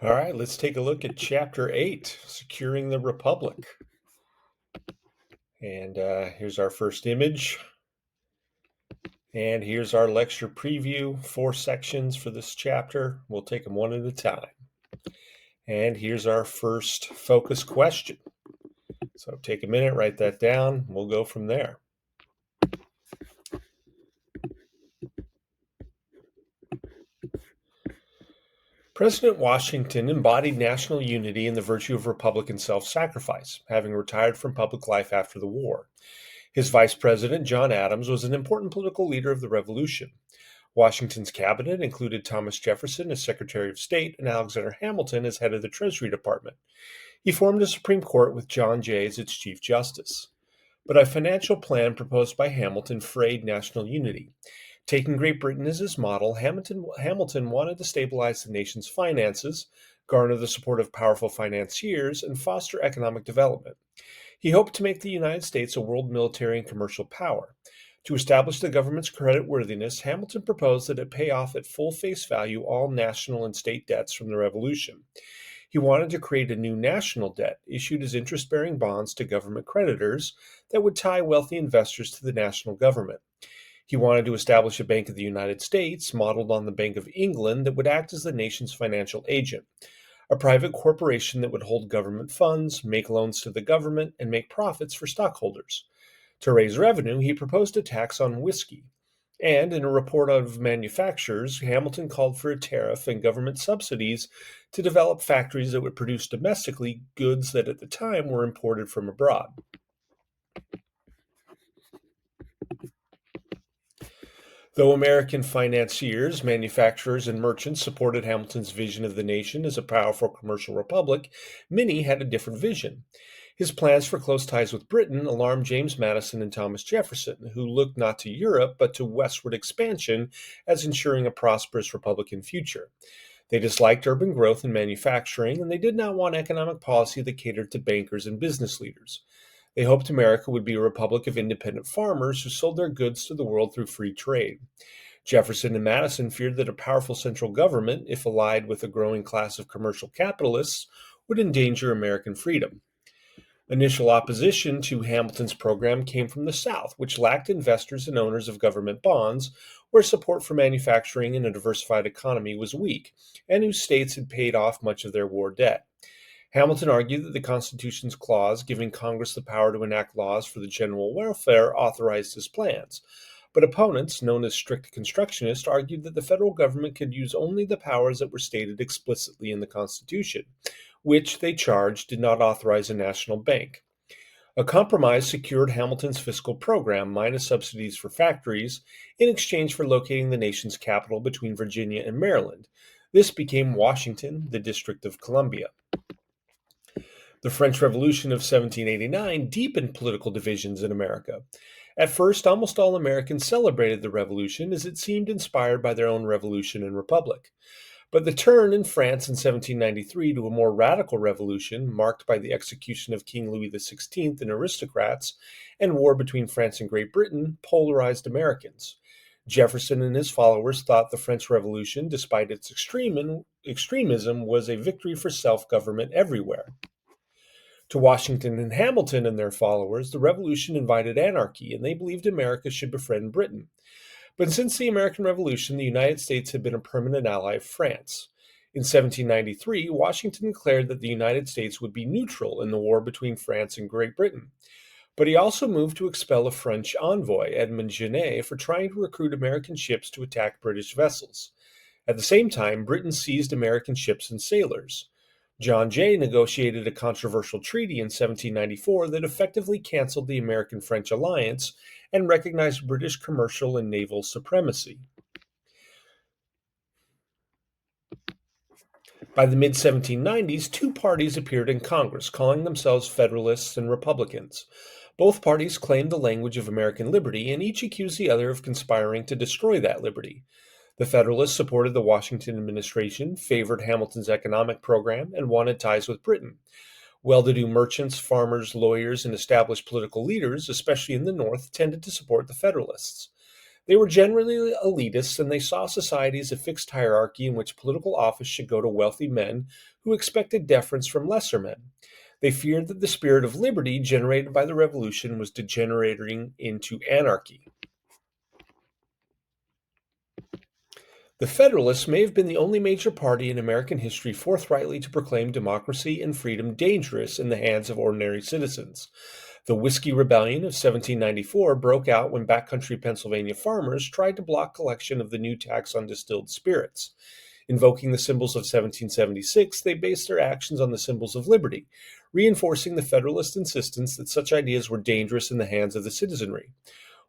All right, let's take a look at Chapter 8, Securing the Republic. And here's our first image. And here's our lecture preview, 4 sections for this chapter. We'll take them one at a time. And here's our first focus question. So take a minute, write that down. We'll go from there. President Washington embodied national unity in the virtue of Republican self-sacrifice, having retired from public life after the war. His vice president, John Adams, was an important political leader of the Revolution. Washington's cabinet included Thomas Jefferson as Secretary of State and Alexander Hamilton as head of the Treasury Department. He formed a Supreme Court with John Jay as its Chief Justice. But a financial plan proposed by Hamilton frayed national unity. Taking Great Britain as his model, Hamilton wanted to stabilize the nation's finances, garner the support of powerful financiers, and foster economic development. He hoped to make the United States a world military and commercial power. To establish the government's creditworthiness, Hamilton proposed that it pay off at full face value all national and state debts from the Revolution. He wanted to create a new national debt, issued as interest-bearing bonds to government creditors that would tie wealthy investors to the national government. He wanted to establish a Bank of the United States, modeled on the Bank of England, that would act as the nation's financial agent. A private corporation that would hold government funds, make loans to the government, and make profits for stockholders. To raise revenue, he proposed a tax on whiskey. And in a report of manufacturers, Hamilton called for a tariff and government subsidies to develop factories that would produce domestically goods that at the time were imported from abroad. Though American financiers, manufacturers, and merchants supported Hamilton's vision of the nation as a powerful commercial republic, many had a different vision. His plans for close ties with Britain alarmed James Madison and Thomas Jefferson, who looked not to Europe but to westward expansion as ensuring a prosperous Republican future. They disliked urban growth and manufacturing, and they did not want economic policy that catered to bankers and business leaders. They hoped America would be a republic of independent farmers who sold their goods to the world through free trade. Jefferson and Madison feared that a powerful central government, if allied with a growing class of commercial capitalists, would endanger American freedom. Initial opposition to Hamilton's program came from the South, which lacked investors and owners of government bonds, where support for manufacturing and a diversified economy was weak, and whose states had paid off much of their war debt. Hamilton argued that the Constitution's clause giving Congress the power to enact laws for the general welfare authorized his plans. But opponents, known as strict constructionists, argued that the federal government could use only the powers that were stated explicitly in the Constitution, which, they charged, did not authorize a national bank. A compromise secured Hamilton's fiscal program, minus subsidies for factories, in exchange for locating the nation's capital between Virginia and Maryland. This became Washington, the District of Columbia. The French Revolution of 1789 deepened political divisions in America. At first, almost all Americans celebrated the Revolution as it seemed inspired by their own revolution and republic. But the turn in France in 1793 to a more radical revolution, marked by the execution of King Louis XVI and aristocrats, and war between France and Great Britain, polarized Americans. Jefferson and his followers thought the French Revolution, despite its extremism, was a victory for self-government everywhere. To Washington and Hamilton and their followers, the Revolution invited anarchy, and they believed America should befriend Britain. But since the American Revolution, the United States had been a permanent ally of France. In 1793, Washington declared that the United States would be neutral in the war between France and Great Britain. But he also moved to expel a French envoy, Edmond Genet, for trying to recruit American ships to attack British vessels. At the same time, Britain seized American ships and sailors. John Jay negotiated a controversial treaty in 1794 that effectively canceled the American-French alliance and recognized British commercial and naval supremacy. By the mid-1790s, two parties appeared in Congress, calling themselves Federalists and Republicans. Both parties claimed the language of American liberty, and each accused the other of conspiring to destroy that liberty. The Federalists supported the Washington administration, favored Hamilton's economic program, and wanted ties with Britain. Well-to-do merchants, farmers, lawyers, and established political leaders, especially in the North, tended to support the Federalists. They were generally elitists, and they saw society as a fixed hierarchy in which political office should go to wealthy men who expected deference from lesser men. They feared that the spirit of liberty generated by the revolution was degenerating into anarchy. The Federalists may have been the only major party in American history forthrightly to proclaim democracy and freedom dangerous in the hands of ordinary citizens. The Whiskey Rebellion of 1794 broke out when backcountry Pennsylvania farmers tried to block collection of the new tax on distilled spirits. Invoking the symbols of 1776, they based their actions on the symbols of liberty, reinforcing the Federalist insistence that such ideas were dangerous in the hands of the citizenry.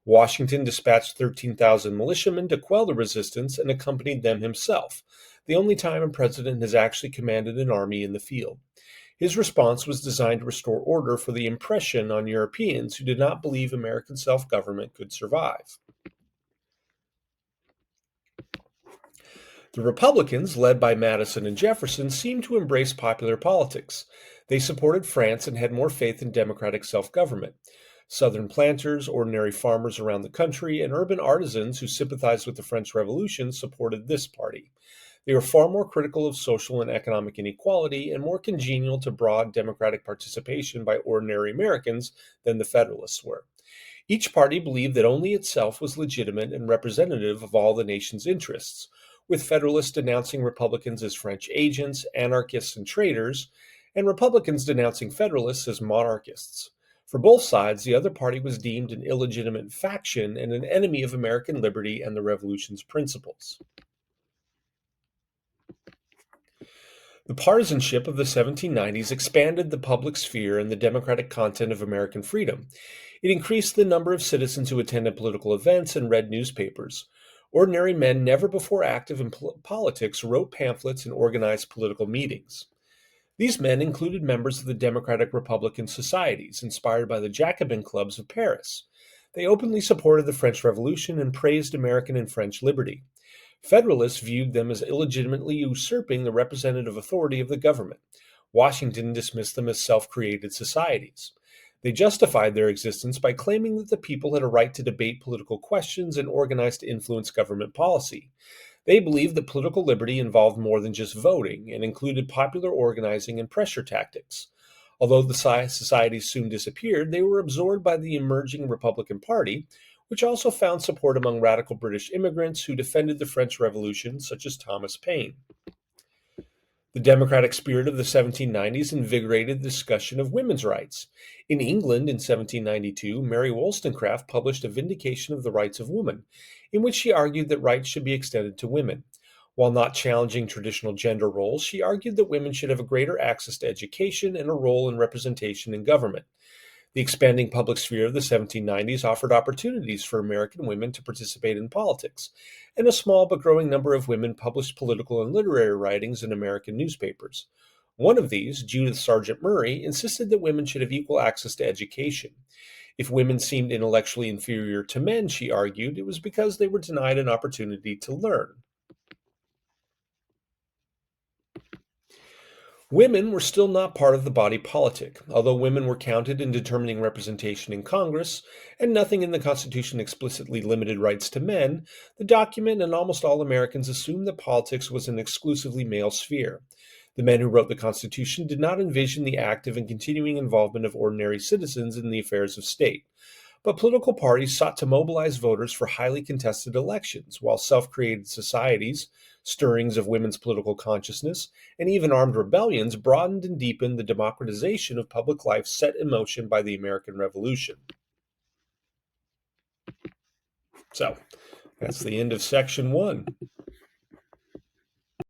Washington dispatched 13,000 militiamen to quell the resistance and accompanied them himself, the only time a president has actually commanded an army in the field. His response was designed to restore order for the impression on Europeans who did not believe American self government could survive. The Republicans, led by Madison and Jefferson, seemed to embrace popular politics. They supported France and had more faith in democratic self government. Southern planters, ordinary farmers around the country, and urban artisans who sympathized with the French Revolution supported this party. They were far more critical of social and economic inequality and more congenial to broad democratic participation by ordinary Americans than the Federalists were. Each party believed that only itself was legitimate and representative of all the nation's interests, with Federalists denouncing Republicans as French agents, anarchists, and traitors, and Republicans denouncing Federalists as monarchists. For both sides, the other party was deemed an illegitimate faction and an enemy of American liberty and the Revolution's principles. The partisanship of the 1790s expanded the public sphere and the democratic content of American freedom. It increased the number of citizens who attended political events and read newspapers. Ordinary men never before active in politics wrote pamphlets and organized political meetings. These men included members of the Democratic Republican societies, inspired by the Jacobin clubs of Paris. They openly supported the French Revolution and praised American and French liberty. Federalists viewed them as illegitimately usurping the representative authority of the government. Washington dismissed them as self created societies. They justified their existence by claiming that the people had a right to debate political questions and organize to influence government policy. They believed that political liberty involved more than just voting and included popular organizing and pressure tactics. Although the societies soon disappeared, they were absorbed by the emerging Republican Party, which also found support among radical British immigrants who defended the French Revolution, such as Thomas Paine. The democratic spirit of the 1790s invigorated the discussion of women's rights. In England in 1792, Mary Wollstonecraft published A Vindication of the Rights of Woman, in which she argued that rights should be extended to women. While not challenging traditional gender roles, she argued that women should have a greater access to education and a role in representation in government. The expanding public sphere of the 1790s offered opportunities for American women to participate in politics, and a small but growing number of women published political and literary writings in American newspapers. One of these, Judith Sargent Murray, insisted that women should have equal access to education. If women seemed intellectually inferior to men, she argued, it was because they were denied an opportunity to learn. Women were still not part of the body politic, although women were counted in determining representation in Congress, and nothing in the Constitution explicitly limited rights to men. The document and almost all Americans assumed that politics was an exclusively male sphere. The men who wrote the Constitution did not envision the active and continuing involvement of ordinary citizens in the affairs of state. But political parties sought to mobilize voters for highly contested elections, while self created societies, stirrings of women's political consciousness, and even armed rebellions broadened and deepened the democratization of public life set in motion by the American Revolution. So, that's the end of section 1.